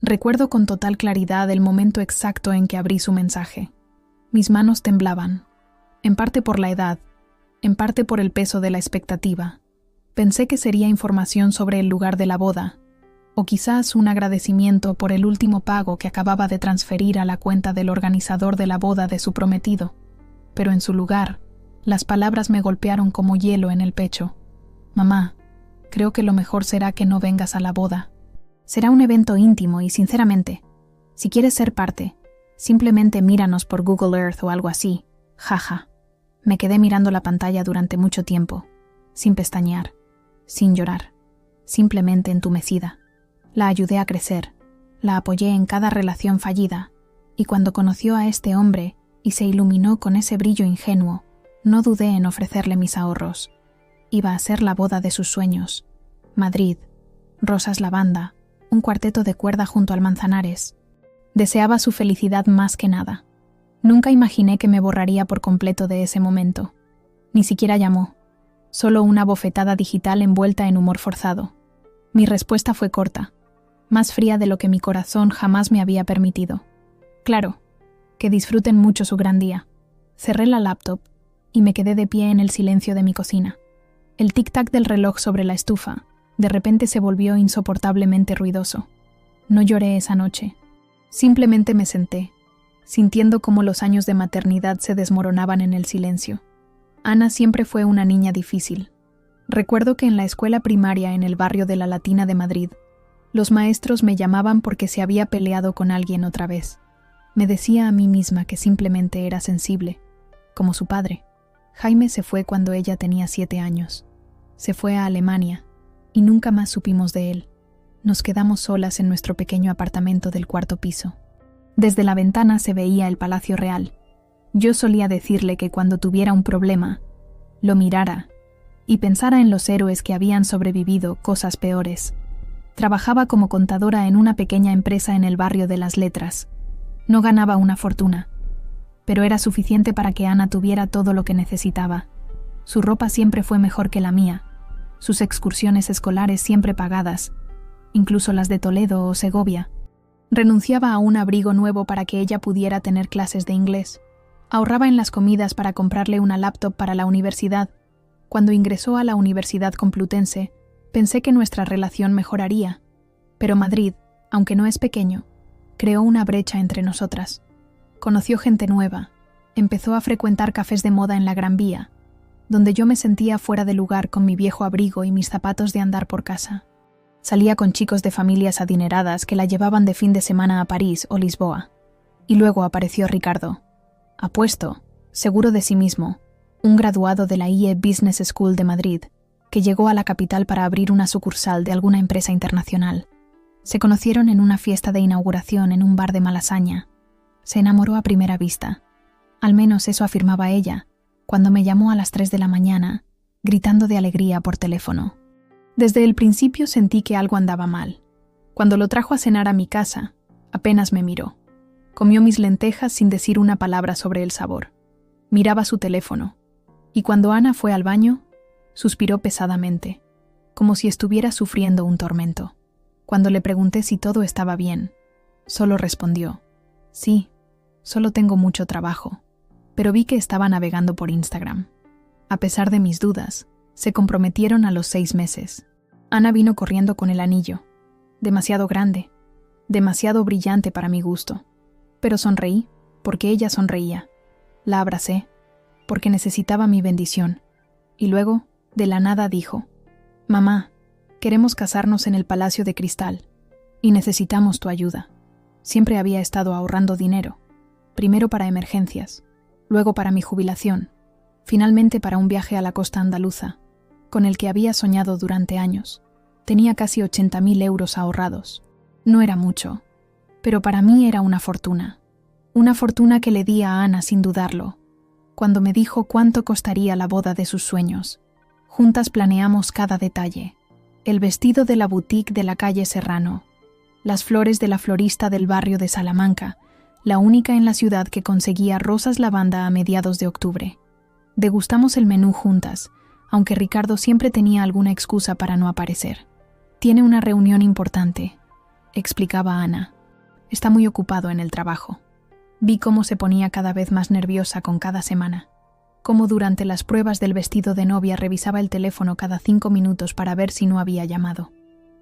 Recuerdo con total claridad el momento exacto en que abrí su mensaje. Mis manos temblaban, en parte por la edad, en parte por el peso de la expectativa. Pensé que sería información sobre el lugar de la boda, o quizás un agradecimiento por el último pago que acababa de transferir a la cuenta del organizador de la boda de su prometido. Pero en su lugar, las palabras me golpearon como hielo en el pecho. Mamá, creo que lo mejor será que no vengas a la boda. Será un evento íntimo y, sinceramente, si quieres ser parte, simplemente míranos por Google Earth o algo así. Jaja. Me quedé mirando la pantalla durante mucho tiempo, sin pestañear, sin llorar, simplemente entumecida. La ayudé a crecer, la apoyé en cada relación fallida, y cuando conoció a este hombre y se iluminó con ese brillo ingenuo, no dudé en ofrecerle mis ahorros. Iba a ser la boda de sus sueños. Madrid, rosas lavanda, un cuarteto de cuerda junto al Manzanares. Deseaba su felicidad más que nada. Nunca imaginé que me borraría por completo de ese momento. Ni siquiera llamó. Solo una bofetada digital envuelta en humor forzado. Mi respuesta fue corta, más fría de lo que mi corazón jamás me había permitido. Claro, que disfruten mucho su gran día. Cerré la laptop y me quedé de pie en el silencio de mi cocina. El tic-tac del reloj sobre la estufa de repente se volvió insoportablemente ruidoso. No lloré esa noche. Simplemente me senté, sintiendo cómo los años de maternidad se desmoronaban en el silencio. Ana siempre fue una niña difícil. Recuerdo que en la escuela primaria en el barrio de la Latina de Madrid, los maestros me llamaban porque se había peleado con alguien otra vez. Me decía a mí misma que simplemente era sensible, como su padre. Jaime se fue cuando ella tenía 7 años. Se fue a Alemania, y nunca más supimos de él. Nos quedamos solas en nuestro pequeño apartamento del 4º piso. Desde la ventana se veía el Palacio Real. Yo solía decirle que cuando tuviera un problema, lo mirara y pensara en los héroes que habían sobrevivido cosas peores. Trabajaba como contadora en una pequeña empresa en el barrio de Las Letras. No ganaba una fortuna, pero era suficiente para que Ana tuviera todo lo que necesitaba. Su ropa siempre fue mejor que la mía, sus excursiones escolares siempre pagadas, incluso las de Toledo o Segovia. Renunciaba a un abrigo nuevo para que ella pudiera tener clases de inglés. Ahorraba en las comidas para comprarle una laptop para la universidad. Cuando ingresó a la Universidad Complutense, pensé que nuestra relación mejoraría. Pero Madrid, aunque no es pequeño, creó una brecha entre nosotras. Conoció gente nueva, empezó a frecuentar cafés de moda en la Gran Vía, donde yo me sentía fuera de lugar con mi viejo abrigo y mis zapatos de andar por casa. Salía con chicos de familias adineradas que la llevaban de fin de semana a París o Lisboa. Y luego apareció Ricardo. Apuesto, seguro de sí mismo, un graduado de la IE Business School de Madrid, que llegó a la capital para abrir una sucursal de alguna empresa internacional. Se conocieron en una fiesta de inauguración en un bar de Malasaña. Se enamoró a primera vista. Al menos eso afirmaba ella, cuando me llamó a las 3 de la mañana, gritando de alegría por teléfono. Desde el principio sentí que algo andaba mal. Cuando lo trajo a cenar a mi casa, apenas me miró. Comió mis lentejas sin decir una palabra sobre el sabor. Miraba su teléfono, y cuando Ana fue al baño, suspiró pesadamente, como si estuviera sufriendo un tormento. Cuando le pregunté si todo estaba bien, solo respondió: sí, solo tengo mucho trabajo, pero vi que estaba navegando por Instagram. A pesar de mis dudas, se comprometieron a los 6 meses. Ana vino corriendo con el anillo, demasiado grande, demasiado brillante para mi gusto. Pero sonreí, porque ella sonreía. La abracé, porque necesitaba mi bendición. Y luego, de la nada dijo: mamá, queremos casarnos en el Palacio de Cristal, y necesitamos tu ayuda. Siempre había estado ahorrando dinero, primero para emergencias, luego para mi jubilación, finalmente para un viaje a la costa andaluza, con el que había soñado durante años. Tenía casi 80.000 euros ahorrados. No era mucho, pero para mí era una fortuna. Una fortuna que le di a Ana sin dudarlo, cuando me dijo cuánto costaría la boda de sus sueños. Juntas planeamos cada detalle. El vestido de la boutique de la calle Serrano, las flores de la florista del barrio de Salamanca, la única en la ciudad que conseguía rosas lavanda a mediados de octubre. Degustamos el menú juntas, aunque Ricardo siempre tenía alguna excusa para no aparecer. Tiene una reunión importante. explicaba Ana. Está muy ocupado en el trabajo. Vi cómo se ponía cada vez más nerviosa con cada semana. Cómo durante las pruebas del vestido de novia revisaba el teléfono cada 5 minutos para ver si no había llamado.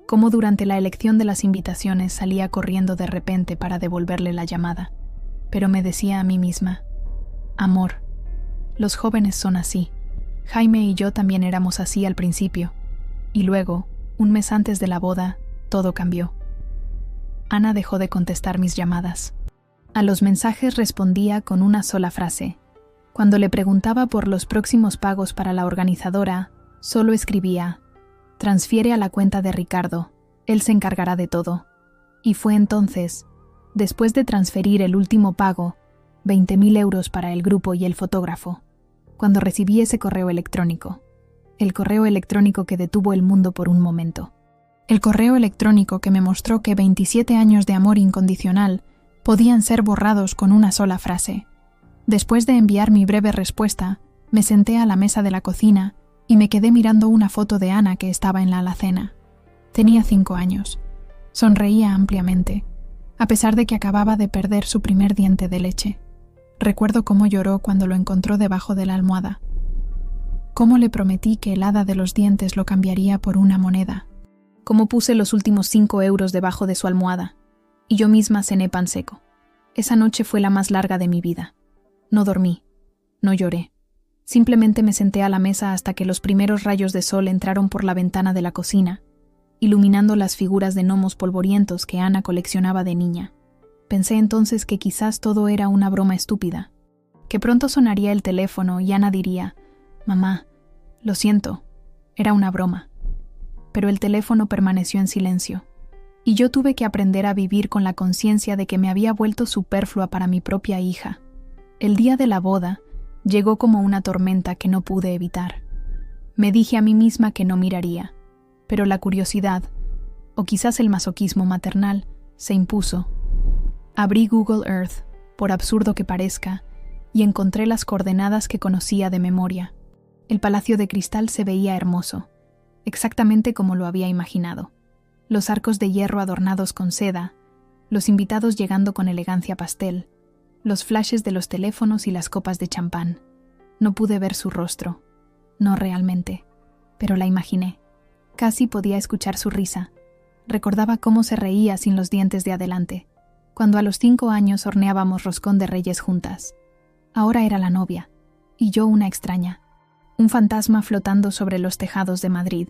Cómo durante la elección de las invitaciones salía corriendo de repente para devolverle la llamada. Pero me decía a mí misma, amor, los jóvenes son así. Jaime y yo también éramos así al principio. Y luego, un mes antes de la boda, todo cambió. Ana dejó de contestar mis llamadas. A los mensajes respondía con una sola frase. Cuando le preguntaba por los próximos pagos para la organizadora, solo escribía, transfiere a la cuenta de Ricardo, él se encargará de todo. Y fue entonces, después de transferir el último pago, 20.000 euros para el grupo y el fotógrafo, cuando recibí ese correo electrónico. El correo electrónico que detuvo el mundo por un momento. El correo electrónico que me mostró que 27 años de amor incondicional podían ser borrados con una sola frase. Después de enviar mi breve respuesta, me senté a la mesa de la cocina y me quedé mirando una foto de Ana que estaba en la alacena. Tenía 5 años. Sonreía ampliamente, a pesar de que acababa de perder su primer diente de leche. Recuerdo cómo lloró cuando lo encontró debajo de la almohada. Cómo le prometí que el hada de los dientes lo cambiaría por una moneda. Cómo puse los últimos 5 euros debajo de su almohada. Y yo misma cené pan seco. Esa noche fue la más larga de mi vida. No dormí, no lloré. Simplemente me senté a la mesa hasta que los primeros rayos de sol entraron por la ventana de la cocina, iluminando las figuras de gnomos polvorientos que Ana coleccionaba de niña. Pensé entonces que quizás todo era una broma estúpida, que pronto sonaría el teléfono y Ana diría, «Mamá, lo siento, era una broma». Pero el teléfono permaneció en silencio, y yo tuve que aprender a vivir con la conciencia de que me había vuelto superflua para mi propia hija. El día de la boda llegó como una tormenta que no pude evitar. Me dije a mí misma que no miraría, pero la curiosidad, o quizás el masoquismo maternal, se impuso. Abrí Google Earth, por absurdo que parezca, y encontré las coordenadas que conocía de memoria. El Palacio de Cristal se veía hermoso, exactamente como lo había imaginado. Los arcos de hierro adornados con seda, los invitados llegando con elegancia pastel, los flashes de los teléfonos y las copas de champán. No pude ver su rostro, no realmente, pero la imaginé. Casi podía escuchar su risa. Recordaba cómo se reía sin los dientes de adelante, cuando a los 5 años horneábamos roscón de reyes juntas. Ahora era la novia, y yo una extraña, un fantasma flotando sobre los tejados de Madrid.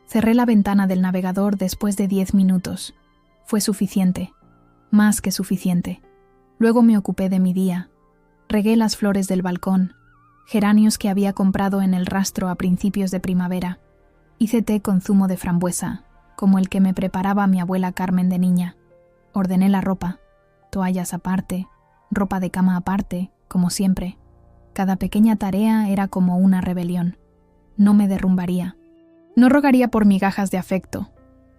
Cerré la ventana del navegador después de 10 minutos. Fue suficiente, más que suficiente. Luego me ocupé de mi día. Regué las flores del balcón, geranios que había comprado en el rastro a principios de primavera. Hice té con zumo de frambuesa, como el que me preparaba mi abuela Carmen de niña. Ordené la ropa, toallas aparte, ropa de cama aparte, como siempre. Cada pequeña tarea era como una rebelión. No me derrumbaría. No rogaría por migajas de afecto.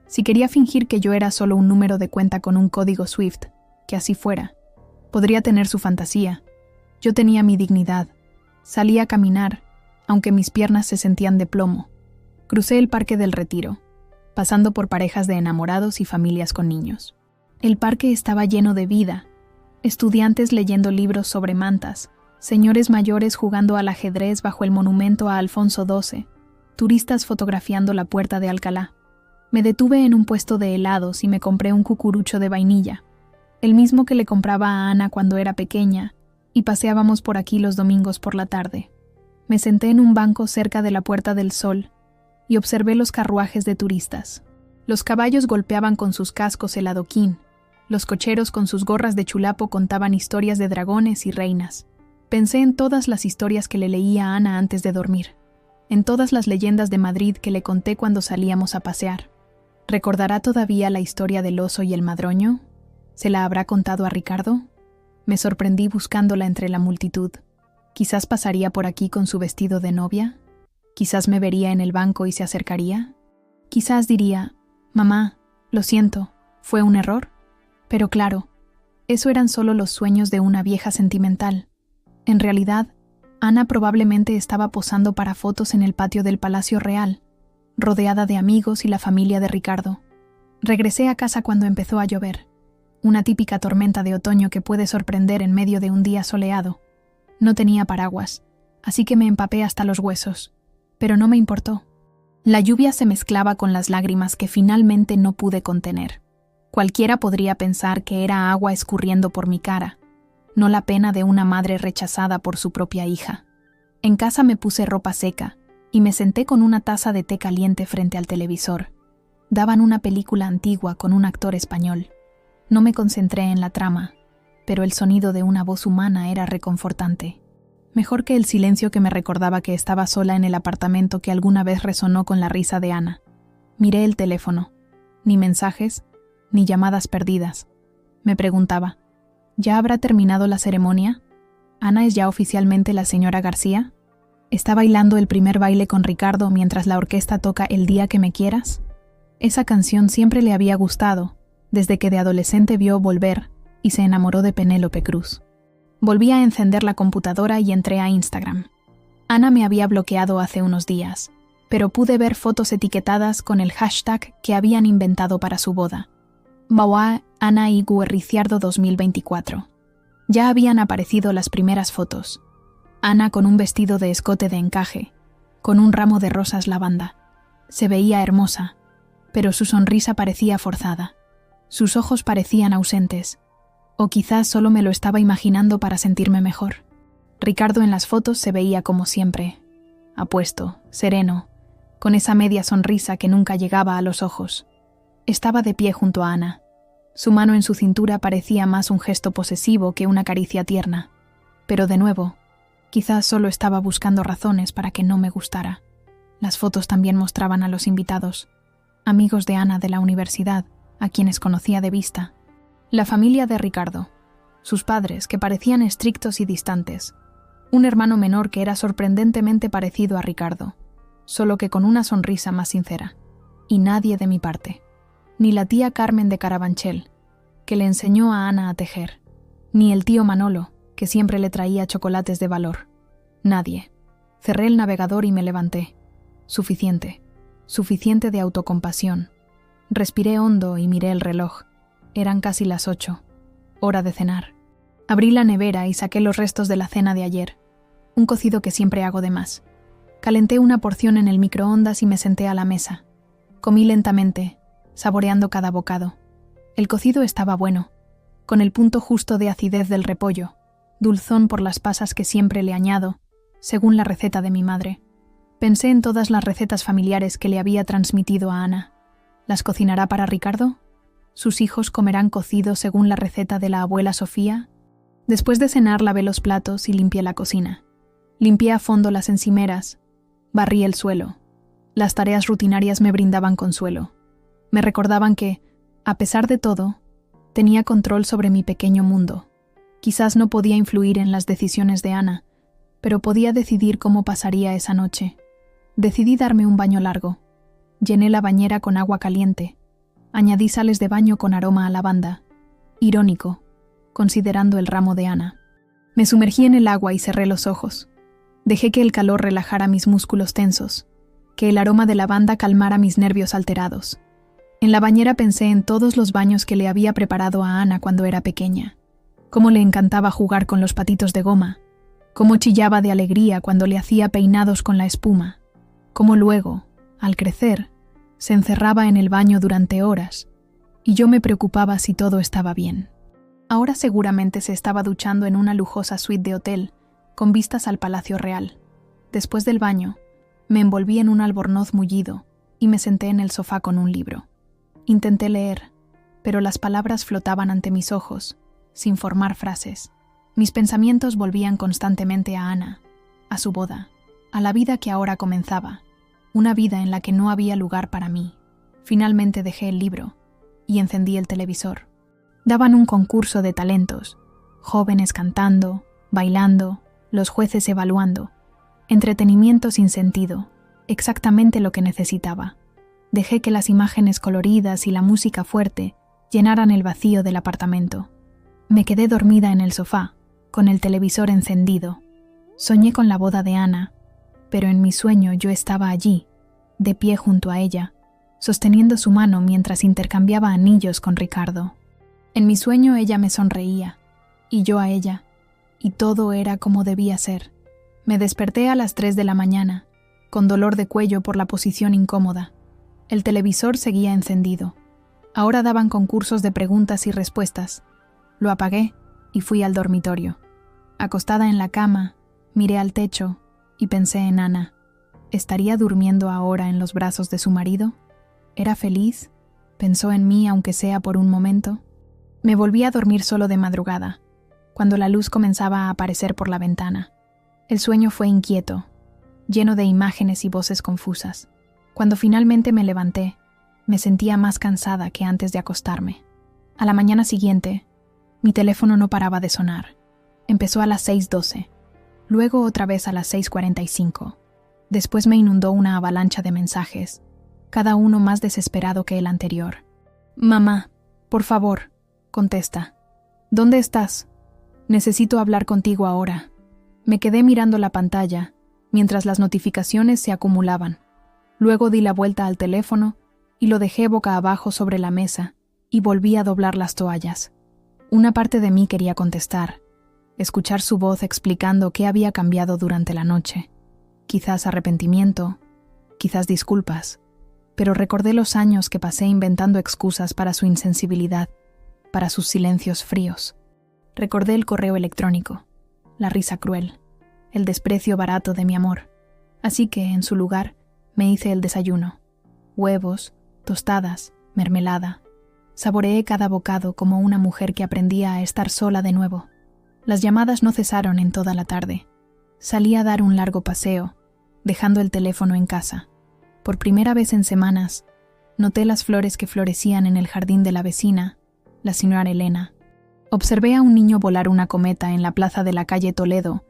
Si quería fingir que yo era solo un número de cuenta con un código Swift, que así fuera. Podría tener su fantasía. Yo tenía mi dignidad. Salí a caminar, aunque mis piernas se sentían de plomo. Crucé el Parque del Retiro, pasando por parejas de enamorados y familias con niños. El parque estaba lleno de vida. Estudiantes leyendo libros sobre mantas, señores mayores jugando al ajedrez bajo el monumento a Alfonso XII, turistas fotografiando la Puerta de Alcalá. Me detuve en un puesto de helados y me compré un cucurucho de vainilla, el mismo que le compraba a Ana cuando era pequeña, y paseábamos por aquí los domingos por la tarde. Me senté en un banco cerca de la Puerta del Sol y observé los carruajes de turistas. Los caballos golpeaban con sus cascos el adoquín, los cocheros con sus gorras de chulapo contaban historias de dragones y reinas. Pensé en todas las historias que le leía a Ana antes de dormir, en todas las leyendas de Madrid que le conté cuando salíamos a pasear. ¿Recordará todavía la historia del oso y el madroño? ¿Se la habrá contado a Ricardo? Me sorprendí buscándola entre la multitud. Quizás pasaría por aquí con su vestido de novia. Quizás me vería en el banco y se acercaría. Quizás diría, «Mamá, lo siento, ¿fue un error?» Pero claro, eso eran solo los sueños de una vieja sentimental. En realidad, Ana probablemente estaba posando para fotos en el patio del Palacio Real, rodeada de amigos y la familia de Ricardo. Regresé a casa cuando empezó a llover, una típica tormenta de otoño que puede sorprender en medio de un día soleado. No tenía paraguas, así que me empapé hasta los huesos, pero no me importó. La lluvia se mezclaba con las lágrimas que finalmente no pude contener. Cualquiera podría pensar que era agua escurriendo por mi cara, no la pena de una madre rechazada por su propia hija. En casa me puse ropa seca y me senté con una taza de té caliente frente al televisor. Daban una película antigua con un actor español. No me concentré en la trama, pero el sonido de una voz humana era reconfortante. Mejor que el silencio que me recordaba que estaba sola en el apartamento que alguna vez resonó con la risa de Ana. Miré el teléfono. Ni mensajes, ni llamadas perdidas. Me preguntaba, ¿ya habrá terminado la ceremonia? ¿Ana es ya oficialmente la señora García? ¿Está bailando el primer baile con Ricardo mientras la orquesta toca El día que me quieras? Esa canción siempre le había gustado, desde que de adolescente vio Volver y se enamoró de Penélope Cruz. Volví a encender la computadora y entré a Instagram. Ana me había bloqueado hace unos días, pero pude ver fotos etiquetadas con el hashtag que habían inventado para su boda. Maua Ana y Guerriciardo 2024. Ya habían aparecido las primeras fotos. Ana con un vestido de escote de encaje, con un ramo de rosas lavanda. Se veía hermosa, pero su sonrisa parecía forzada. Sus ojos parecían ausentes, o quizás solo me lo estaba imaginando para sentirme mejor. Ricardo en las fotos se veía como siempre, apuesto, sereno, con esa media sonrisa que nunca llegaba a los ojos. Estaba de pie junto a Ana. Su mano en su cintura parecía más un gesto posesivo que una caricia tierna. Pero de nuevo, quizás solo estaba buscando razones para que no me gustara. Las fotos también mostraban a los invitados, amigos de Ana de la universidad, a quienes conocía de vista. La familia de Ricardo, sus padres, que parecían estrictos y distantes. Un hermano menor que era sorprendentemente parecido a Ricardo, solo que con una sonrisa más sincera. Y nadie de mi parte. Ni la tía Carmen de Carabanchel, que le enseñó a Ana a tejer. Ni el tío Manolo, que siempre le traía chocolates de valor. Nadie. Cerré el navegador y me levanté. Suficiente. Suficiente de autocompasión. Respiré hondo y miré el reloj. Eran casi las 8. Hora de cenar. Abrí la nevera y saqué los restos de la cena de ayer. Un cocido que siempre hago de más. Calenté una porción en el microondas y me senté a la mesa. Comí lentamente, saboreando cada bocado. El cocido estaba bueno, con el punto justo de acidez del repollo, dulzón por las pasas que siempre le añado, según la receta de mi madre. Pensé en todas las recetas familiares que le había transmitido a Ana. ¿Las cocinará para Ricardo? ¿Sus hijos comerán cocido según la receta de la abuela Sofía? Después de cenar lavé los platos y limpié la cocina. Limpié a fondo las encimeras, barrí el suelo. Las tareas rutinarias me brindaban consuelo. Me recordaban que, a pesar de todo, tenía control sobre mi pequeño mundo. Quizás no podía influir en las decisiones de Ana, pero podía decidir cómo pasaría esa noche. Decidí darme un baño largo. Llené la bañera con agua caliente. Añadí sales de baño con aroma a lavanda. Irónico, considerando el ramo de Ana. Me sumergí en el agua y cerré los ojos. Dejé que el calor relajara mis músculos tensos, que el aroma de lavanda calmara mis nervios alterados. En la bañera pensé en todos los baños que le había preparado a Ana cuando era pequeña. Cómo le encantaba jugar con los patitos de goma. Cómo chillaba de alegría cuando le hacía peinados con la espuma. Cómo luego, al crecer, se encerraba en el baño durante horas, y yo me preocupaba si todo estaba bien. Ahora seguramente se estaba duchando en una lujosa suite de hotel, con vistas al Palacio Real. Después del baño, me envolví en un albornoz mullido y me senté en el sofá con un libro. Intenté leer, pero las palabras flotaban ante mis ojos, sin formar frases. Mis pensamientos volvían constantemente a Ana, a su boda, a la vida que ahora comenzaba, una vida en la que no había lugar para mí. Finalmente dejé el libro y encendí el televisor. Daban un concurso de talentos, jóvenes cantando, bailando, los jueces evaluando. Entretenimiento sin sentido, exactamente lo que necesitaba. Dejé que las imágenes coloridas y la música fuerte llenaran el vacío del apartamento. Me quedé dormida en el sofá, con el televisor encendido. Soñé con la boda de Ana, pero en mi sueño yo estaba allí, de pie junto a ella, sosteniendo su mano mientras intercambiaba anillos con Ricardo. En mi sueño ella me sonreía, y yo a ella, y todo era como debía ser. Me desperté a las 3 de la mañana, con dolor de cuello por la posición incómoda. El televisor seguía encendido. Ahora daban concursos de preguntas y respuestas. Lo apagué y fui al dormitorio. Acostada en la cama, miré al techo y pensé en Ana. ¿Estaría durmiendo ahora en los brazos de su marido? ¿Era feliz? ¿Pensó en mí aunque sea por un momento? Me volví a dormir solo de madrugada, cuando la luz comenzaba a aparecer por la ventana. El sueño fue inquieto, lleno de imágenes y voces confusas. Cuando finalmente me levanté, me sentía más cansada que antes de acostarme. A la mañana siguiente, mi teléfono no paraba de sonar. Empezó a las 6:12, luego otra vez a las 6:45. Después me inundó una avalancha de mensajes, cada uno más desesperado que el anterior. «Mamá, por favor, contesta. ¿Dónde estás? Necesito hablar contigo ahora». Me quedé mirando la pantalla, mientras las notificaciones se acumulaban. Luego di la vuelta al teléfono y lo dejé boca abajo sobre la mesa y volví a doblar las toallas. Una parte de mí quería contestar, escuchar su voz explicando qué había cambiado durante la noche. Quizás arrepentimiento, quizás disculpas, pero recordé los años que pasé inventando excusas para su insensibilidad, para sus silencios fríos. Recordé el correo electrónico, la risa cruel, el desprecio barato de mi amor. Así que, en su lugar, me hice el desayuno. Huevos, tostadas, mermelada. Saboreé cada bocado como una mujer que aprendía a estar sola de nuevo. Las llamadas no cesaron en toda la tarde. Salí a dar un largo paseo, dejando el teléfono en casa. Por primera vez en semanas, noté las flores que florecían en el jardín de la vecina, la señora Elena. Observé a un niño volar una cometa en la plaza de la calle Toledo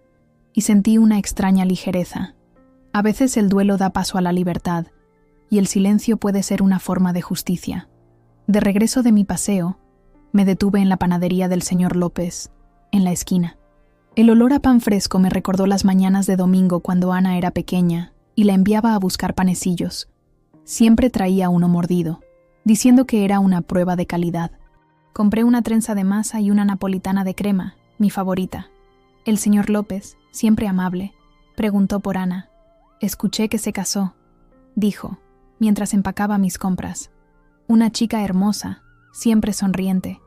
y sentí una extraña ligereza. A veces el duelo da paso a la libertad, y el silencio puede ser una forma de justicia. De regreso de mi paseo, me detuve en la panadería del señor López, en la esquina. El olor a pan fresco me recordó las mañanas de domingo cuando Ana era pequeña y la enviaba a buscar panecillos. Siempre traía uno mordido, diciendo que era una prueba de calidad. Compré una trenza de masa y una napolitana de crema, mi favorita. El señor López, siempre amable, preguntó por Ana. Escuché que se casó, dijo, mientras empacaba mis compras. Una chica hermosa, siempre sonriente.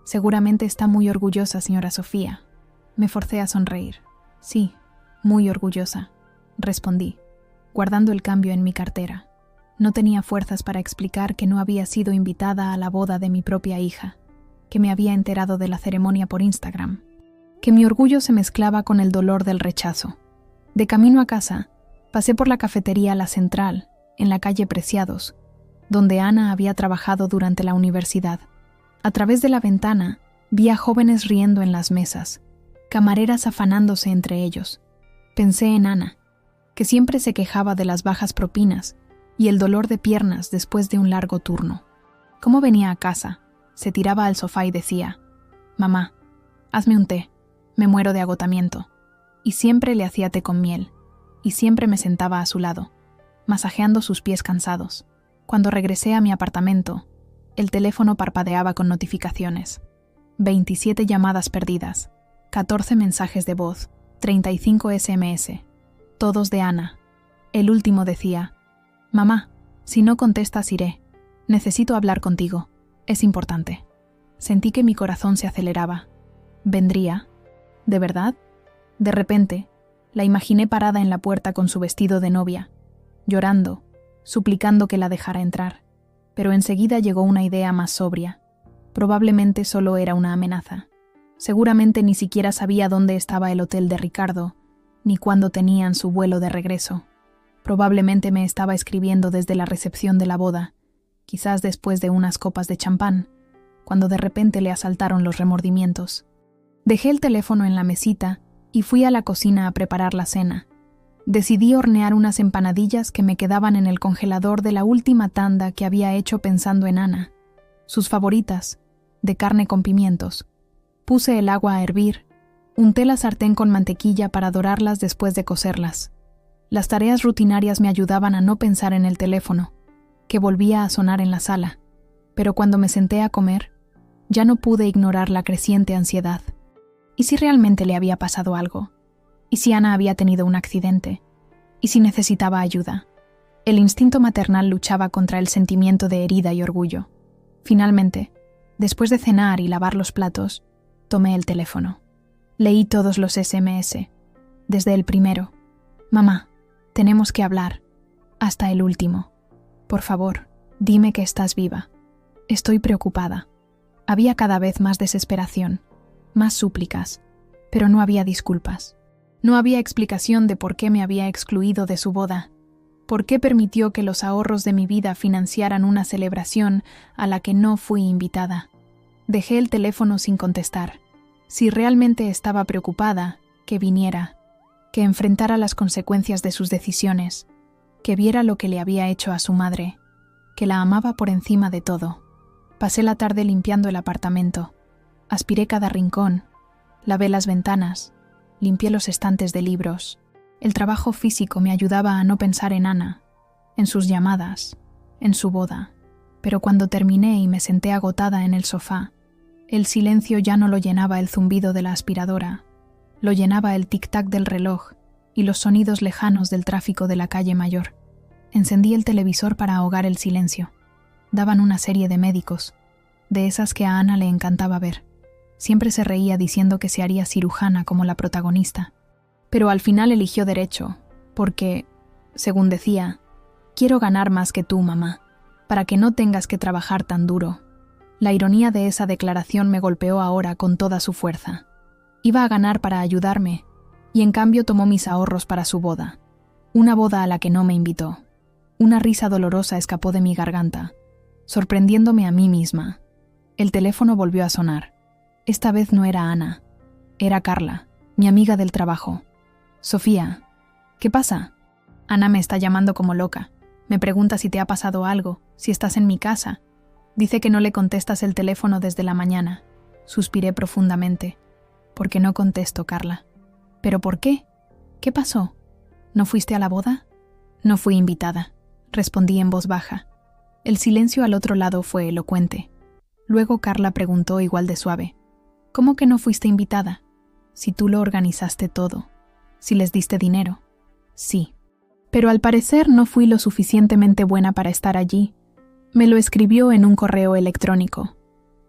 Seguramente está muy orgullosa, señora Sofía. Me forcé a sonreír. Sí, muy orgullosa, respondí, guardando el cambio en mi cartera. No tenía fuerzas para explicar que no había sido invitada a la boda de mi propia hija, que me había enterado de la ceremonia por Instagram, que mi orgullo se mezclaba con el dolor del rechazo. De camino a casa, pasé por la cafetería La Central, en la calle Preciados, donde Ana había trabajado durante la universidad. A través de la ventana, vi a jóvenes riendo en las mesas, camareras afanándose entre ellos. Pensé en Ana, que siempre se quejaba de las bajas propinas y el dolor de piernas después de un largo turno. Cómo venía a casa, se tiraba al sofá y decía, «Mamá, hazme un té, me muero de agotamiento». Y siempre le hacía té con miel, y siempre me sentaba a su lado, masajeando sus pies cansados. Cuando regresé a mi apartamento, el teléfono parpadeaba con notificaciones. 27 llamadas perdidas, 14 mensajes de voz, 35 SMS, todos de Ana. El último decía, «Mamá, si no contestas iré. Necesito hablar contigo. Es importante». Sentí que mi corazón se aceleraba. ¿Vendría? ¿De verdad? De repente, la imaginé parada en la puerta con su vestido de novia, llorando, suplicando que la dejara entrar. Pero enseguida llegó una idea más sobria. Probablemente solo era una amenaza. Seguramente ni siquiera sabía dónde estaba el hotel de Ricardo, ni cuándo tenían su vuelo de regreso. Probablemente me estaba escribiendo desde la recepción de la boda, quizás después de unas copas de champán, cuando de repente le asaltaron los remordimientos. Dejé el teléfono en la mesita y fui a la cocina a preparar la cena. Decidí hornear unas empanadillas que me quedaban en el congelador de la última tanda que había hecho pensando en Ana, sus favoritas, de carne con pimientos. Puse el agua a hervir, unté la sartén con mantequilla para dorarlas después de cocerlas. Las tareas rutinarias me ayudaban a no pensar en el teléfono, que volvía a sonar en la sala, pero cuando me senté a comer, ya no pude ignorar la creciente ansiedad. ¿Y si realmente le había pasado algo? ¿Y si Ana había tenido un accidente? ¿Y si necesitaba ayuda? El instinto maternal luchaba contra el sentimiento de herida y orgullo. Finalmente, después de cenar y lavar los platos, tomé el teléfono. Leí todos los SMS, desde el primero: «Mamá, tenemos que hablar», hasta el último: «Por favor, dime que estás viva. Estoy preocupada». Había cada vez más desesperación, más súplicas, pero no había disculpas. No había explicación de por qué me había excluido de su boda. ¿Por qué permitió que los ahorros de mi vida financiaran una celebración a la que no fui invitada? Dejé el teléfono sin contestar. Si realmente estaba preocupada, que viniera, que enfrentara las consecuencias de sus decisiones, que viera lo que le había hecho a su madre, que la amaba por encima de todo. Pasé la tarde limpiando el apartamento. Aspiré cada rincón, lavé las ventanas, limpié los estantes de libros. El trabajo físico me ayudaba a no pensar en Ana, en sus llamadas, en su boda. Pero cuando terminé y me senté agotada en el sofá, el silencio ya no lo llenaba el zumbido de la aspiradora, lo llenaba el tic-tac del reloj y los sonidos lejanos del tráfico de la calle mayor. Encendí el televisor para ahogar el silencio. Daban una serie de médicos, de esas que a Ana le encantaba ver. Siempre se reía diciendo que se haría cirujana como la protagonista. Pero al final eligió derecho, porque, según decía, «Quiero ganar más que tú, mamá, para que no tengas que trabajar tan duro». La ironía de esa declaración me golpeó ahora con toda su fuerza. Iba a ganar para ayudarme, y en cambio tomó mis ahorros para su boda. Una boda a la que no me invitó. Una risa dolorosa escapó de mi garganta, sorprendiéndome a mí misma. El teléfono volvió a sonar. Esta vez no era Ana. Era Carla, mi amiga del trabajo. «Sofía, ¿qué pasa? Ana me está llamando como loca. Me pregunta si te ha pasado algo, si estás en mi casa. Dice que no le contestas el teléfono desde la mañana». Suspiré profundamente. «¿Por qué no contesto, Carla?» «¿Pero por qué? ¿Qué pasó? ¿No fuiste a la boda?» «No fui invitada», respondí en voz baja. El silencio al otro lado fue elocuente. Luego Carla preguntó igual de suave: «¿Cómo que no fuiste invitada? Si tú lo organizaste todo. Si les diste dinero». «Sí. Pero al parecer no fui lo suficientemente buena para estar allí». Me lo escribió en un correo electrónico.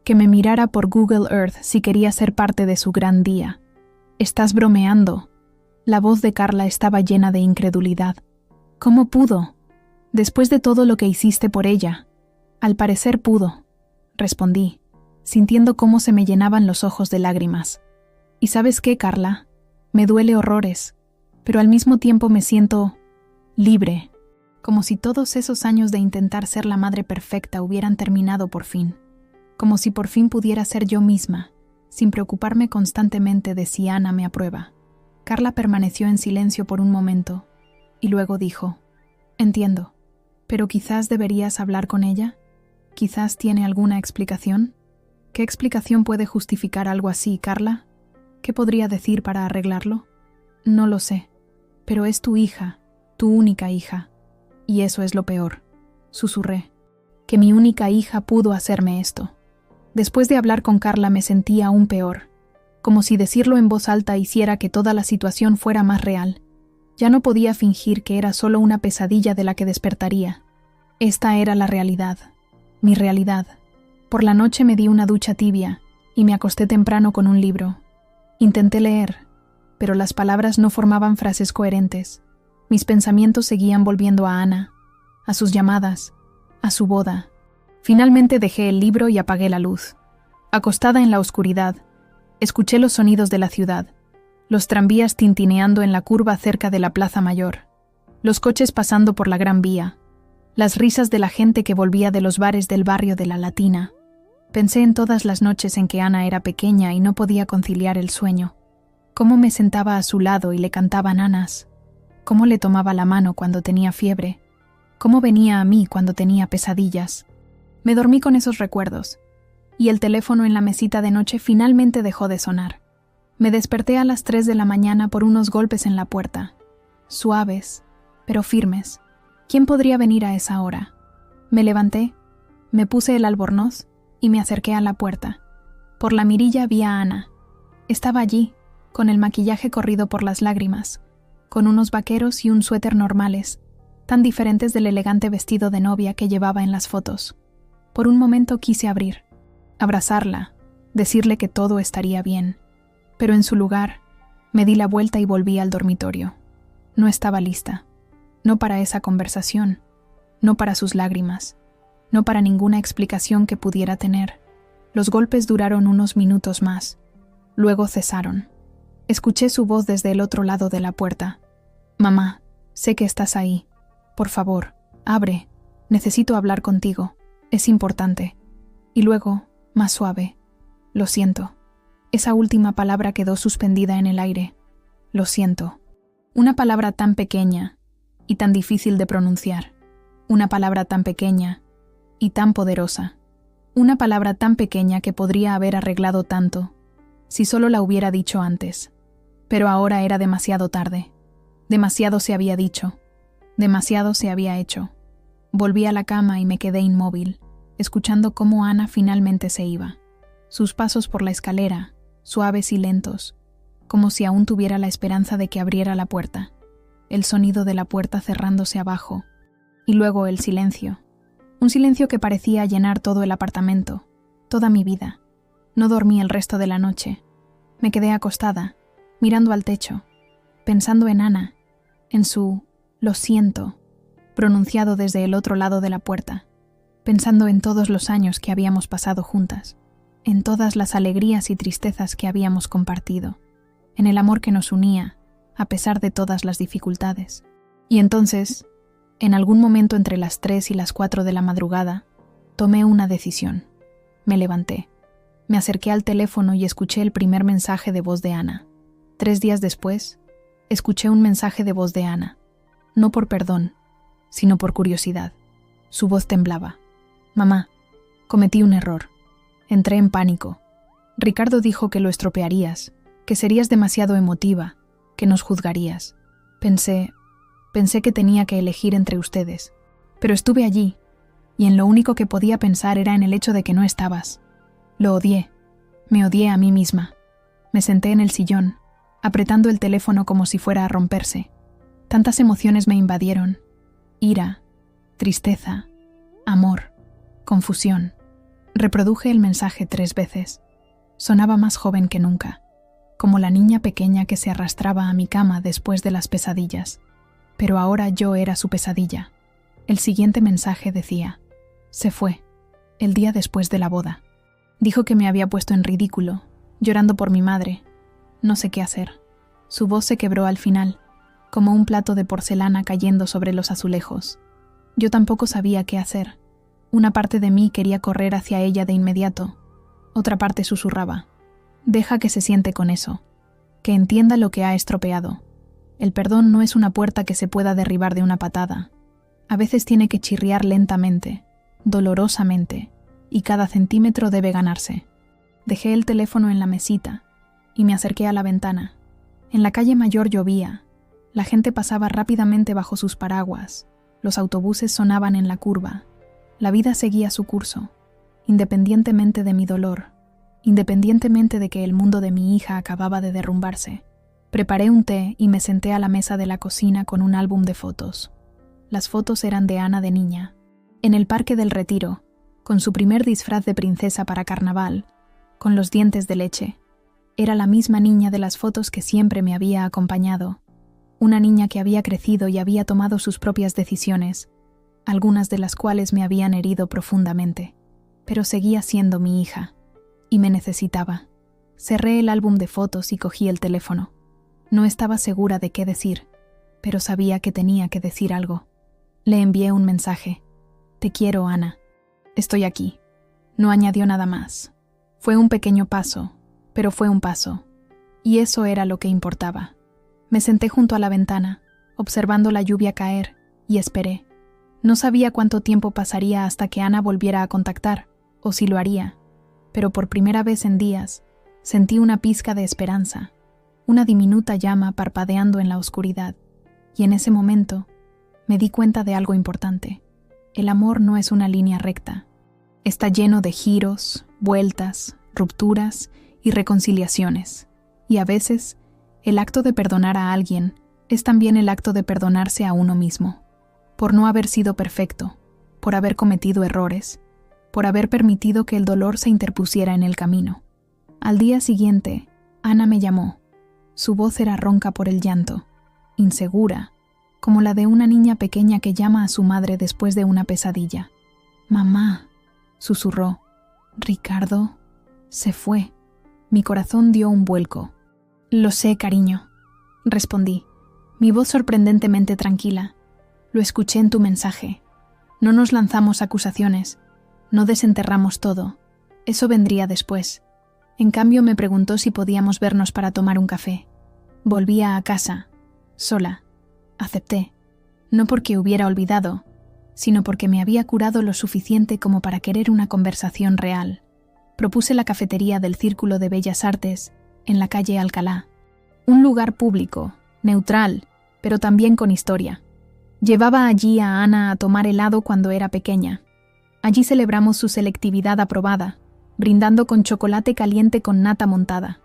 Que me mirara por Google Earth si quería ser parte de su gran día. «Estás bromeando». La voz de Carla estaba llena de incredulidad. «¿Cómo pudo? Después de todo lo que hiciste por ella». «Al parecer pudo», respondí, sintiendo cómo se me llenaban los ojos de lágrimas. «¿Y sabes qué, Carla? Me duele horrores, pero al mismo tiempo me siento libre, como si todos esos años de intentar ser la madre perfecta hubieran terminado por fin, como si por fin pudiera ser yo misma, sin preocuparme constantemente de si Ana me aprueba». Carla permaneció en silencio por un momento, y luego dijo: «Entiendo, pero quizás deberías hablar con ella. Quizás tiene alguna explicación». «¿Qué explicación puede justificar algo así, Carla? ¿Qué podría decir para arreglarlo?» «No lo sé, pero es tu hija, tu única hija. Y eso es lo peor», susurré. «Que mi única hija pudo hacerme esto». Después de hablar con Carla me sentía aún peor, como si decirlo en voz alta hiciera que toda la situación fuera más real. Ya no podía fingir que era solo una pesadilla de la que despertaría. Esta era la realidad, mi realidad. Por la noche me di una ducha tibia y me acosté temprano con un libro. Intenté leer, pero las palabras no formaban frases coherentes. Mis pensamientos seguían volviendo a Ana, a sus llamadas, a su boda. Finalmente dejé el libro y apagué la luz. Acostada en la oscuridad, escuché los sonidos de la ciudad, los tranvías tintineando en la curva cerca de la Plaza Mayor, los coches pasando por la Gran Vía, las risas de la gente que volvía de los bares del barrio de la Latina. Pensé en todas las noches en que Ana era pequeña y no podía conciliar el sueño. Cómo me sentaba a su lado y le cantaba nanas. Cómo le tomaba la mano cuando tenía fiebre. Cómo venía a mí cuando tenía pesadillas. Me dormí con esos recuerdos, y el teléfono en la mesita de noche finalmente dejó de sonar. Me desperté a las 3 de la mañana por unos golpes en la puerta. Suaves, pero firmes. ¿Quién podría venir a esa hora? Me levanté, me puse el albornoz y me acerqué a la puerta. Por la mirilla vi a Ana. Estaba allí, con el maquillaje corrido por las lágrimas, con unos vaqueros y un suéter normales, tan diferentes del elegante vestido de novia que llevaba en las fotos. Por un momento quise abrir, abrazarla, decirle que todo estaría bien, pero en su lugar me di la vuelta y volví al dormitorio. No estaba lista, no para esa conversación, no para sus lágrimas, no para ninguna explicación que pudiera tener. Los golpes duraron unos minutos más, luego cesaron. Escuché su voz desde el otro lado de la puerta. «Mamá, sé que estás ahí. Por favor, abre. Necesito hablar contigo. Es importante». Y luego, más suave, «Lo siento». Esa última palabra quedó suspendida en el aire. «Lo siento». Una palabra tan pequeña y tan difícil de pronunciar. Una palabra tan pequeña y tan poderosa. Una palabra tan pequeña que podría haber arreglado tanto, si solo la hubiera dicho antes. Pero ahora era demasiado tarde. Demasiado se había dicho. Demasiado se había hecho. Volví a la cama y me quedé inmóvil, escuchando cómo Ana finalmente se iba. Sus pasos por la escalera, suaves y lentos, como si aún tuviera la esperanza de que abriera la puerta. El sonido de la puerta cerrándose abajo. Y luego el silencio. Un silencio que parecía llenar todo el apartamento, toda mi vida. No dormí el resto de la noche. Me quedé acostada, mirando al techo, pensando en Ana, en su «lo siento», pronunciado desde el otro lado de la puerta, pensando en todos los años que habíamos pasado juntas, en todas las alegrías y tristezas que habíamos compartido, en el amor que nos unía, a pesar de todas las dificultades. Y entonces, en algún momento entre las 3 y las 4 de la madrugada, tomé una decisión. Me levanté. Me acerqué al teléfono y escuché el primer mensaje de voz de Ana. 3 días después, escuché un mensaje de voz de Ana. No por perdón, sino por curiosidad. Su voz temblaba. «Mamá, cometí un error. Entré en pánico. Ricardo dijo que lo estropearías, que serías demasiado emotiva, que nos juzgarías. Pensé que tenía que elegir entre ustedes. Pero estuve allí, y en lo único que podía pensar era en el hecho de que no estabas. Lo odié. Me odié a mí misma. Me senté en el sillón, apretando el teléfono como si fuera a romperse. Tantas emociones me invadieron. Ira, tristeza, amor, confusión. Reproduje el mensaje 3 veces. Sonaba más joven que nunca, como la niña pequeña que se arrastraba a mi cama después de las pesadillas. Pero ahora yo era su pesadilla. El siguiente mensaje decía: «Se fue, el día después de la boda. Dijo que me había puesto en ridículo, llorando por mi madre. No sé qué hacer». Su voz se quebró al final, como un plato de porcelana cayendo sobre los azulejos. Yo tampoco sabía qué hacer. Una parte de mí quería correr hacia ella de inmediato. Otra parte susurraba: «Deja que se siente con eso, que entienda lo que ha estropeado. El perdón no es una puerta que se pueda derribar de una patada. A veces tiene que chirriar lentamente, dolorosamente, y cada centímetro debe ganarse». Dejé el teléfono en la mesita y me acerqué a la ventana. En la calle mayor llovía. La gente pasaba rápidamente bajo sus paraguas. Los autobuses sonaban en la curva. La vida seguía su curso, independientemente de mi dolor, independientemente de que el mundo de mi hija acababa de derrumbarse. Preparé un té y me senté a la mesa de la cocina con un álbum de fotos. Las fotos eran de Ana de niña, en el Parque del Retiro, con su primer disfraz de princesa para carnaval, con los dientes de leche. Era la misma niña de las fotos que siempre me había acompañado, una niña que había crecido y había tomado sus propias decisiones, algunas de las cuales me habían herido profundamente, pero seguía siendo mi hija, y me necesitaba. Cerré el álbum de fotos y cogí el teléfono. No estaba segura de qué decir, pero sabía que tenía que decir algo. Le envié un mensaje: «Te quiero, Ana. Estoy aquí». No añadió nada más. Fue un pequeño paso, pero fue un paso, y eso era lo que importaba. Me senté junto a la ventana, observando la lluvia caer, y esperé. No sabía cuánto tiempo pasaría hasta que Ana volviera a contactar, o si lo haría, pero por primera vez en días, sentí una pizca de esperanza, una diminuta llama parpadeando en la oscuridad, y en ese momento me di cuenta de algo importante. El amor no es una línea recta. Está lleno de giros, vueltas, rupturas y reconciliaciones. Y a veces, el acto de perdonar a alguien es también el acto de perdonarse a uno mismo, por no haber sido perfecto, por haber cometido errores, por haber permitido que el dolor se interpusiera en el camino. Al día siguiente, Ana me llamó. Su voz era ronca por el llanto, insegura, como la de una niña pequeña que llama a su madre después de una pesadilla. «Mamá», susurró, «Ricardo se fue». Mi corazón dio un vuelco. «Lo sé, cariño», respondí, mi voz sorprendentemente tranquila. «Lo escuché en tu mensaje. No nos lanzamos acusaciones, no desenterramos todo. Eso vendría después. En cambio me preguntó si podíamos vernos para tomar un café. Volvía a casa, sola. Acepté, no porque hubiera olvidado, sino porque me había curado lo suficiente como para querer una conversación real. Propuse la cafetería del Círculo de Bellas Artes, en la calle Alcalá. Un lugar público, neutral, pero también con historia. Llevaba allí a Ana a tomar helado cuando era pequeña. Allí celebramos su selectividad aprobada, brindando con chocolate caliente con nata montada.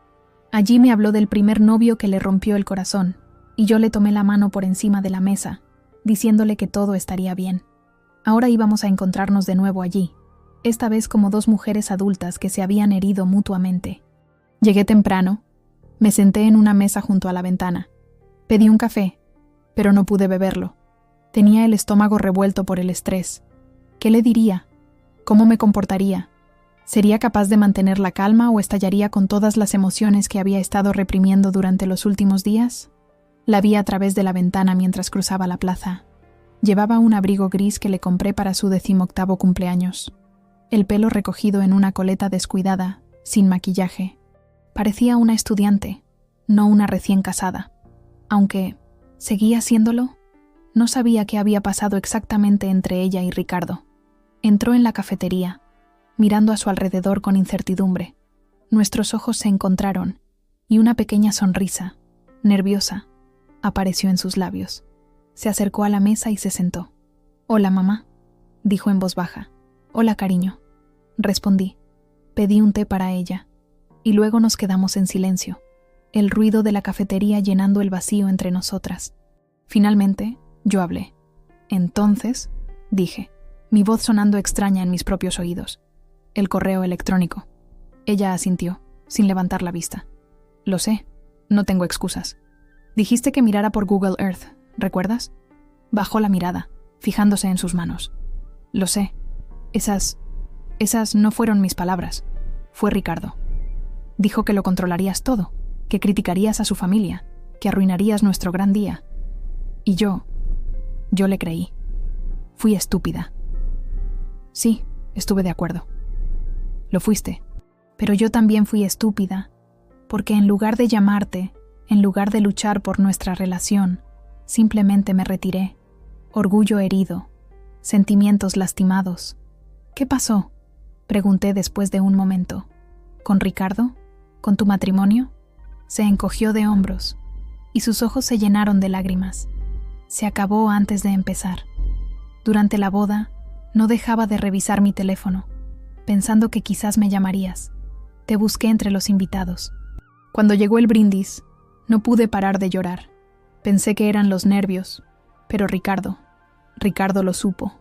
Allí me habló del primer novio que le rompió el corazón, y yo le tomé la mano por encima de la mesa, diciéndole que todo estaría bien. Ahora íbamos a encontrarnos de nuevo allí, esta vez como dos mujeres adultas que se habían herido mutuamente. Llegué temprano, me senté en una mesa junto a la ventana. Pedí un café, pero no pude beberlo. Tenía el estómago revuelto por el estrés. ¿Qué le diría? ¿Cómo me comportaría? ¿Sería capaz de mantener la calma o estallaría con todas las emociones que había estado reprimiendo durante los últimos días? La vi a través de la ventana mientras cruzaba la plaza. Llevaba un abrigo gris que le compré para su 18º cumpleaños. El pelo recogido en una coleta descuidada, sin maquillaje. Parecía una estudiante, no una recién casada. Aunque, ¿seguía siéndolo? No sabía qué había pasado exactamente entre ella y Ricardo. Entró en la cafetería, mirando a su alrededor con incertidumbre. Nuestros ojos se encontraron, y una pequeña sonrisa, nerviosa, apareció en sus labios. Se acercó a la mesa y se sentó. «Hola, mamá», dijo en voz baja. «Hola, cariño», respondí. Pedí un té para ella, y luego nos quedamos en silencio, el ruido de la cafetería llenando el vacío entre nosotras. Finalmente, yo hablé. «Entonces», dije, mi voz sonando extraña en mis propios oídos. «El correo electrónico». Ella asintió, sin levantar la vista. «Lo sé, no tengo excusas. Dijiste que mirara por Google Earth, ¿recuerdas?». Bajó la mirada, fijándose en sus manos. «Lo sé. Esas no fueron mis palabras. Fue Ricardo. Dijo que lo controlarías todo, que criticarías a su familia, que arruinarías nuestro gran día. Y yo le creí. Fui estúpida». «Sí, estuve de acuerdo». «Lo fuiste, pero yo también fui estúpida, porque en lugar de llamarte, en lugar de luchar por nuestra relación, simplemente me retiré. Orgullo herido, sentimientos lastimados». «¿Qué pasó?», pregunté después de un momento. «¿Con Ricardo? ¿Con tu matrimonio?». Se encogió de hombros, y sus ojos se llenaron de lágrimas. «Se acabó antes de empezar. Durante la boda, no dejaba de revisar mi teléfono, pensando que quizás me llamarías. Te busqué entre los invitados. Cuando llegó el brindis, no pude parar de llorar. Pensé que eran los nervios, pero Ricardo lo supo.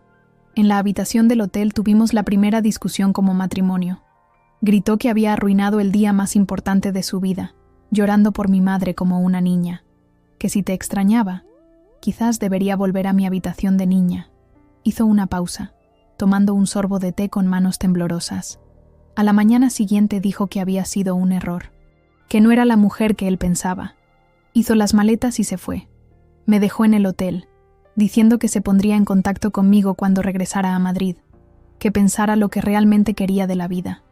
En la habitación del hotel tuvimos la primera discusión como matrimonio. Gritó que había arruinado el día más importante de su vida, llorando por mi madre como una niña. Que si te extrañaba, quizás debería volver a mi habitación de niña. Hizo una pausa, tomando un sorbo de té con manos temblorosas. A la mañana siguiente dijo que había sido un error, que no era la mujer que él pensaba. Hizo las maletas y se fue. Me dejó en el hotel, diciendo que se pondría en contacto conmigo cuando regresara a Madrid, que pensara lo que realmente quería de la vida.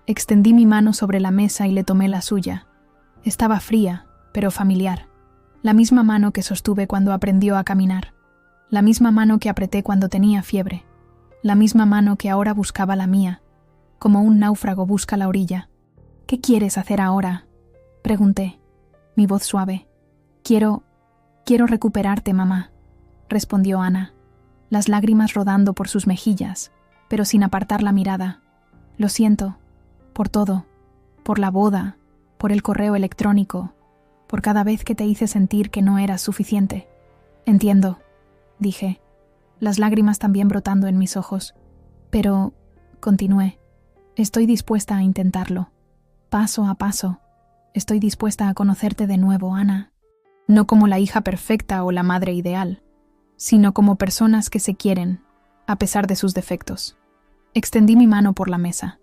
Extendí mi mano sobre la mesa y le tomé la suya. Estaba fría, pero familiar. La misma mano que sostuve cuando aprendió a caminar. La misma mano que apreté cuando tenía fiebre. La misma mano que ahora buscaba la mía, como un náufrago busca la orilla. «¿Qué quieres hacer ahora?», pregunté, mi voz suave. Quiero recuperarte, mamá», respondió Ana. las lágrimas rodando por sus mejillas, pero sin apartar la mirada. Lo siento, por todo, por la boda, por el correo electrónico, por cada vez que te hice sentir que no eras suficiente. Entiendo, dije, las lágrimas también brotando en mis ojos. Pero, continué, estoy dispuesta a intentarlo. Paso a paso, estoy dispuesta a conocerte de nuevo, Ana. No como la hija perfecta o la madre ideal, sino como personas que se quieren, a pesar de sus defectos. Extendí mi mano por la mesa.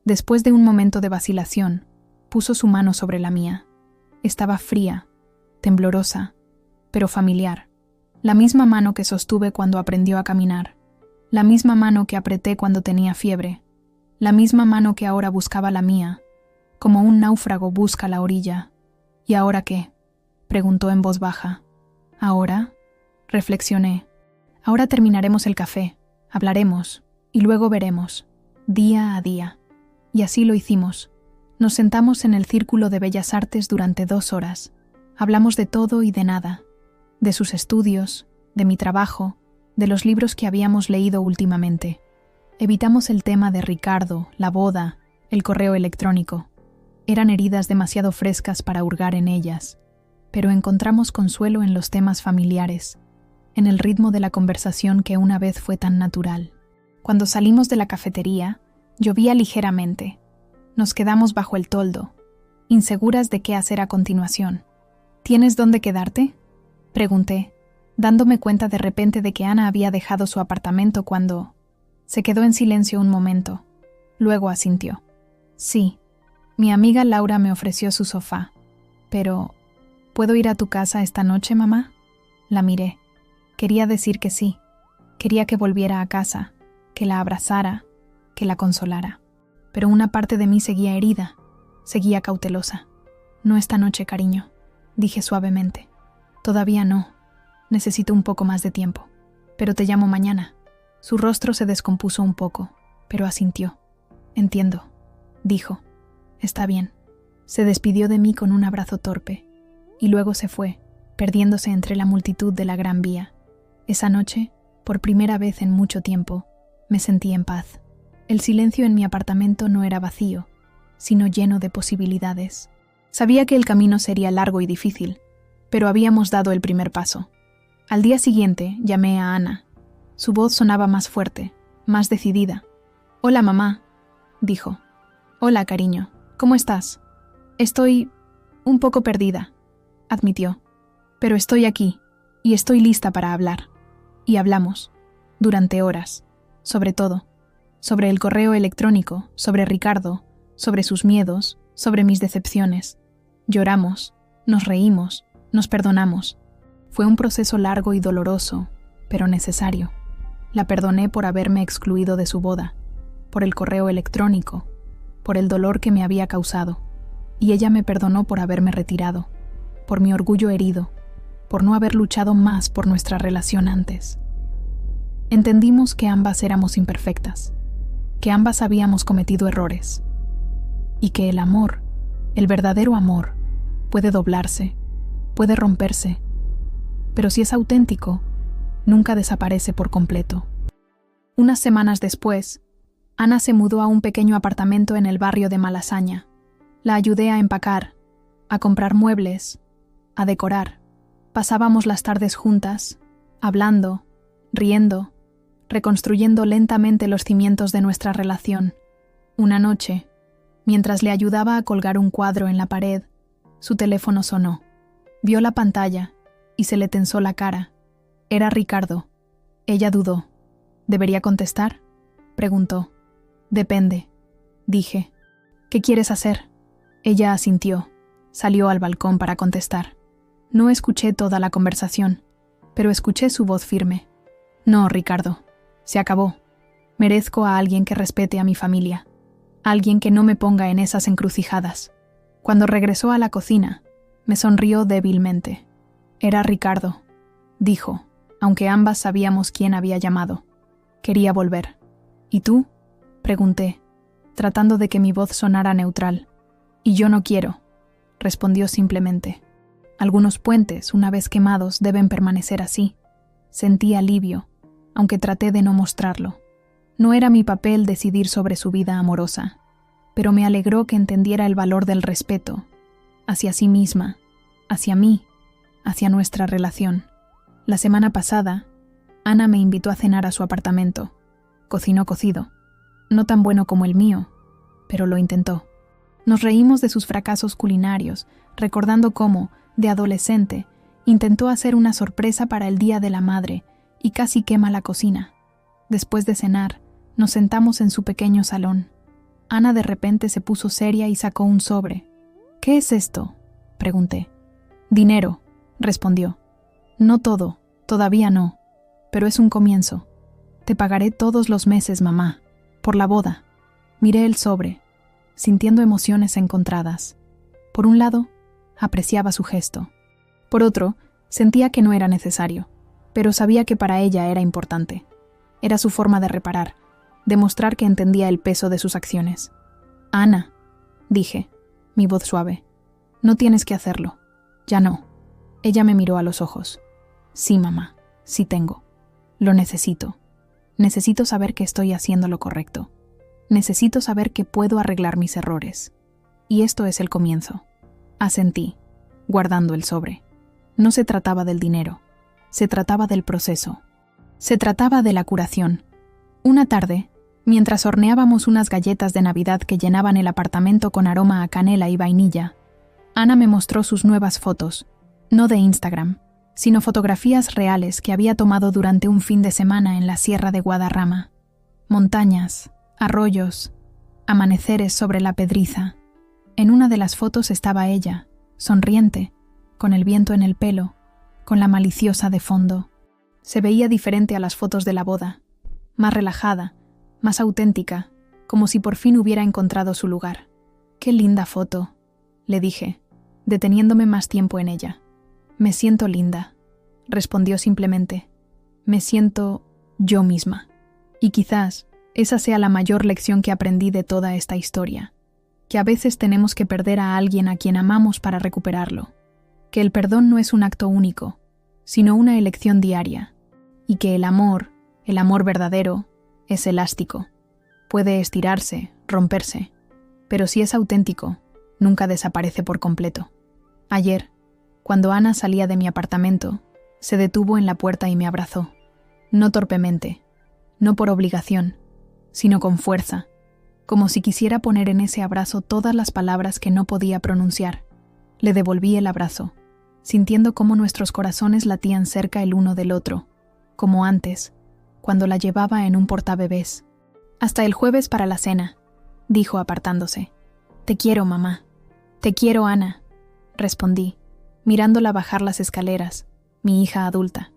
Después de un momento de vacilación, puso su mano sobre la mía. Estaba fría, temblorosa, pero familiar. La misma mano que sostuve cuando aprendió a caminar. La misma mano que apreté cuando tenía fiebre. La misma mano que ahora buscaba la mía, como un náufrago busca la orilla. ¿Y ahora qué?, preguntó en voz baja. ¿Ahora? Reflexioné. Ahora terminaremos el café, hablaremos, y luego veremos, día a día. Y así lo hicimos. Nos sentamos en el Círculo de Bellas Artes durante 2 horas. Hablamos de todo y de nada. De sus estudios, de mi trabajo, de los libros que habíamos leído últimamente. Evitamos el tema de Ricardo, la boda, el correo electrónico. Eran heridas demasiado frescas para hurgar en ellas, pero encontramos consuelo en los temas familiares, en el ritmo de la conversación que una vez fue tan natural. Cuando salimos de la cafetería, llovía ligeramente. Nos quedamos bajo el toldo, inseguras de qué hacer a continuación. ¿Tienes dónde quedarte?, pregunté, dándome cuenta de repente de que Ana había dejado su apartamento cuando... Se quedó en silencio un momento. Luego asintió. Sí, mi amiga Laura me ofreció su sofá. Pero, ¿puedo ir a tu casa esta noche, mamá? La miré. Quería decir que sí. Quería que volviera a casa, que la abrazara, que la consolara. Pero una parte de mí seguía herida, seguía cautelosa. No esta noche, cariño, dije suavemente. Todavía no. Necesito un poco más de tiempo. Pero te llamo mañana. Su rostro se descompuso un poco, pero asintió. Entiendo, dijo. Está bien. Se despidió de mí con un abrazo torpe, y luego se fue, perdiéndose entre la multitud de la Gran Vía. Esa noche, por primera vez en mucho tiempo, me sentí en paz. El silencio en mi apartamento no era vacío, sino lleno de posibilidades. Sabía que el camino sería largo y difícil, pero habíamos dado el primer paso. Al día siguiente llamé a Ana. Su voz sonaba más fuerte, más decidida. «Hola, mamá», dijo. «Hola, cariño. ¿Cómo estás?» «Estoy un poco perdida», admitió. «Pero estoy aquí, y estoy lista para hablar». Y hablamos, durante horas, sobre todo. Sobre el correo electrónico, sobre Ricardo, sobre sus miedos, sobre mis decepciones. Lloramos, nos reímos, nos perdonamos. Fue un proceso largo y doloroso, pero necesario. La perdoné por haberme excluido de su boda, por el correo electrónico, por el dolor que me había causado. Y ella me perdonó por haberme retirado, por mi orgullo herido, por no haber luchado más por nuestra relación antes. Entendimos que ambas éramos imperfectas, que ambas habíamos cometido errores, y que el amor, el verdadero amor, puede doblarse, puede romperse, pero si es auténtico, nunca desaparece por completo. Unas semanas después, Ana se mudó a un pequeño apartamento en el barrio de Malasaña. La ayudé a empacar, a comprar muebles, a decorar. Pasábamos las tardes juntas, hablando, riendo, reconstruyendo lentamente los cimientos de nuestra relación. Una noche, mientras le ayudaba a colgar un cuadro en la pared, su teléfono sonó. Vio la pantalla y se le tensó la cara. Era Ricardo. Ella dudó. ¿Debería contestar?, preguntó. Depende, dije. ¿Qué quieres hacer? Ella asintió. Salió al balcón para contestar. No escuché toda la conversación, pero escuché su voz firme. No, Ricardo. Se acabó. Merezco a alguien que respete a mi familia. Alguien que no me ponga en esas encrucijadas. Cuando regresó a la cocina, me sonrió débilmente. Era Ricardo, dijo, aunque ambas sabíamos quién había llamado. Quería volver. ¿Y tú?, pregunté, tratando de que mi voz sonara neutral. Y yo no quiero, respondió simplemente. Algunos puentes, una vez quemados, deben permanecer así. Sentí alivio, aunque traté de no mostrarlo. No era mi papel decidir sobre su vida amorosa, pero me alegró que entendiera el valor del respeto, hacia sí misma, hacia mí, hacia nuestra relación. La semana pasada, Ana me invitó a cenar a su apartamento. Cocinó cocido. No tan bueno como el mío, pero lo intentó. Nos reímos de sus fracasos culinarios, recordando cómo, de adolescente, intentó hacer una sorpresa para el Día de la Madre y casi quema la cocina. Después de cenar, nos sentamos en su pequeño salón. Ana de repente se puso seria y sacó un sobre. «¿Qué es esto?», pregunté. «Dinero», respondió. «No todo, todavía no, pero es un comienzo. Te pagaré todos los meses, mamá, por la boda». Miré el sobre, sintiendo emociones encontradas. Por un lado, apreciaba su gesto. Por otro, sentía que no era necesario, pero sabía que para ella era importante. Era su forma de reparar, demostrar que entendía el peso de sus acciones. «Ana», dije, mi voz suave, «no tienes que hacerlo. Ya no». Ella me miró a los ojos. «Sí, mamá, sí tengo. Lo necesito. Necesito saber que estoy haciendo lo correcto. Necesito saber que puedo arreglar mis errores. Y esto es el comienzo». Asentí, guardando el sobre. No se trataba del dinero. Se trataba del proceso. Se trataba de la curación. Una tarde, mientras horneábamos unas galletas de Navidad que llenaban el apartamento con aroma a canela y vainilla, Ana me mostró sus nuevas fotos, no de Instagram, sino fotografías reales que había tomado durante un fin de semana en la Sierra de Guadarrama. Montañas, arroyos, amaneceres sobre la Pedriza. En una de las fotos estaba ella, sonriente, con el viento en el pelo, con la maliciosa de fondo. Se veía diferente a las fotos de la boda, más relajada, más auténtica, como si por fin hubiera encontrado su lugar. «Qué linda foto», le dije, deteniéndome más tiempo en ella. «Me siento linda», respondió simplemente. «Me siento yo misma». Y quizás esa sea la mayor lección que aprendí de toda esta historia, que a veces tenemos que perder a alguien a quien amamos para recuperarlo, que el perdón no es un acto único, sino una elección diaria, y que el amor verdadero, es elástico. Puede estirarse, romperse, pero si es auténtico, nunca desaparece por completo. Ayer, cuando Ana salía de mi apartamento, se detuvo en la puerta y me abrazó. No torpemente, no por obligación, sino con fuerza, como si quisiera poner en ese abrazo todas las palabras que no podía pronunciar. Le devolví el abrazo, sintiendo cómo nuestros corazones latían cerca el uno del otro, como antes, cuando la llevaba en un portabebés. «Hasta el jueves para la cena», dijo apartándose. «Te quiero, mamá». «Te quiero, Ana», respondí, mirándola bajar las escaleras, mi hija adulta.